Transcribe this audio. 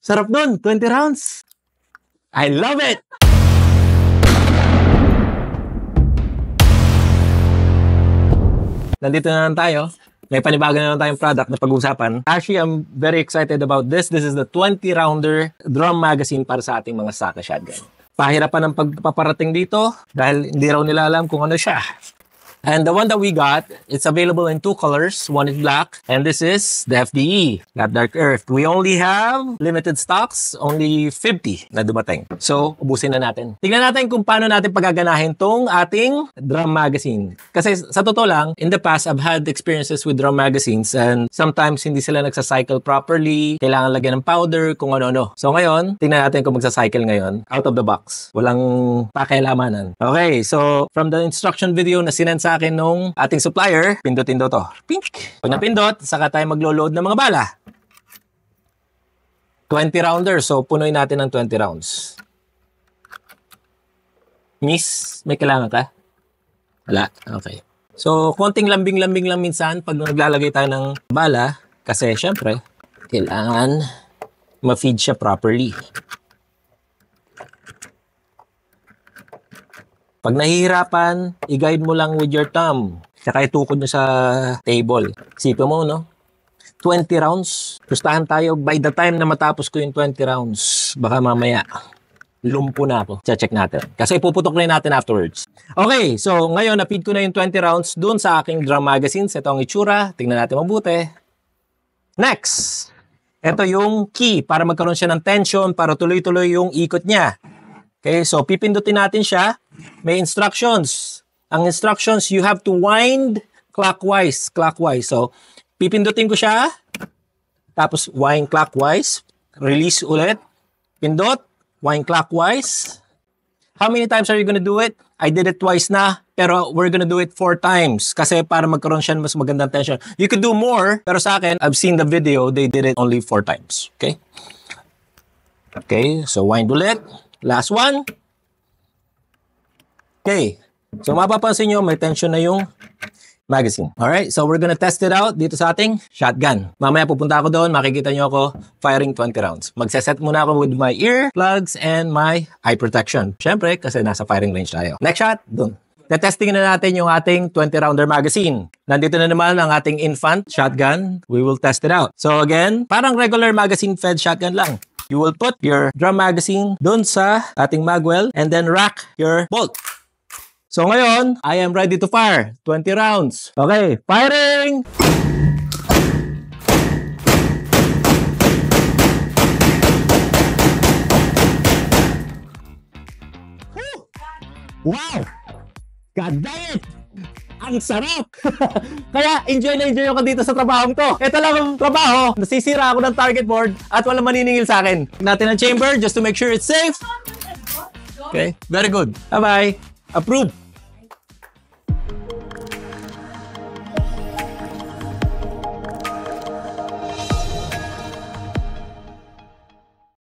Sarap nun, 20 rounds. I love it! Nandito na lang tayo. May panibago na lang tayong product na pag-uusapan. Actually, I'm very excited about this. This is the 20-rounder drum magazine para sa ating mga SATA shotgun. Pahirapan ng pagpaparating dito dahil hindi raw nila alam kung ano siya. And the one that we got, it's available in 2 colors. One is black, and this is the FDE, not Dark Earth. We only have limited stocks, only 50 na dumating. So, ubusin na natin. Tingnan natin kung paano natin pagaganahin tong ating drum magazine. Kasi sa totoo lang, in the past, I've had experiences with drum magazines and sometimes hindi sila nagsacycle properly, kailangan lagyan ng powder, kung ano-ano. So ngayon, tingnan natin kung magsacycle ngayon, out of the box. Walang pakialamanan. Okay, so from the instruction video na sinend sa akin nung ating supplier, pindutin daw to. Pink! Pag napindot, saka tayo maglo-load ng mga bala. 20 rounders, so punuin natin ng 20 rounds. Miss, may kailangan ka? Wala, okay. So, konting lambing-lambing lang minsan pag naglalagay tayo ng bala, kasi syempre, kailangan ma-feed siya properly. Pag nahihirapan, i-guide mo lang with your thumb. Saka itukod mo sa table. Isipin mo, no? 20 rounds. Pustahan tayo by the time na matapos ko yung 20 rounds. Baka mamaya, lumpo na ako. Check natin. Kasi puputok na natin afterwards. Okay, so ngayon, na-feed ko na yung 20 rounds dun sa aking drum magazines. Ito ang itsura. Tingnan natin mabuti. Next! Ito yung key para magkaroon siya ng tension, para tuloy-tuloy yung ikot niya. Okay, so pipindutin natin siya. May instructions. Ang instructions, you have to wind clockwise. So, pipindutin ko siya. Tapos, wind clockwise. Release ulit. Pindot. Wind clockwise. How many times are you gonna do it? I did it twice na. Pero we're gonna do it 4 times. Kasi para magkaroon siya ng mas magandang tension. You could do more. Pero sa akin, I've seen the video. They did it only 4 times. Okay? Okay, so wind ulit. Last one. Okay. So, mapapansin nyo, may tension na yung magazine. Alright, so we're gonna test it out dito sa ating shotgun. Mamaya pupunta ako doon, makikita nyo ako firing 20 rounds. Magseset muna ako with my ear plugs and my eye protection. Siyempre, kasi nasa firing range tayo. Next shot, doon. Tetestingin na natin yung ating 20-rounder magazine. Nandito na naman ang ating infant shotgun. We will test it out. So again, parang regular magazine-fed shotgun lang. You will put your drum magazine dun sa ating magwell and then rack your bolt. So ngayon, I am ready to fire. 20 rounds. Okay, firing! Wow! God dang it! Ang sarap! Kaya enjoy na enjoy ako dito sa trabahong to. Ito lang ang trabaho. Nasisira ako ng target board at walang maniningil sa akin. Natin ang chamber just to make sure it's safe. Okay, very good. Bye-bye. Approved.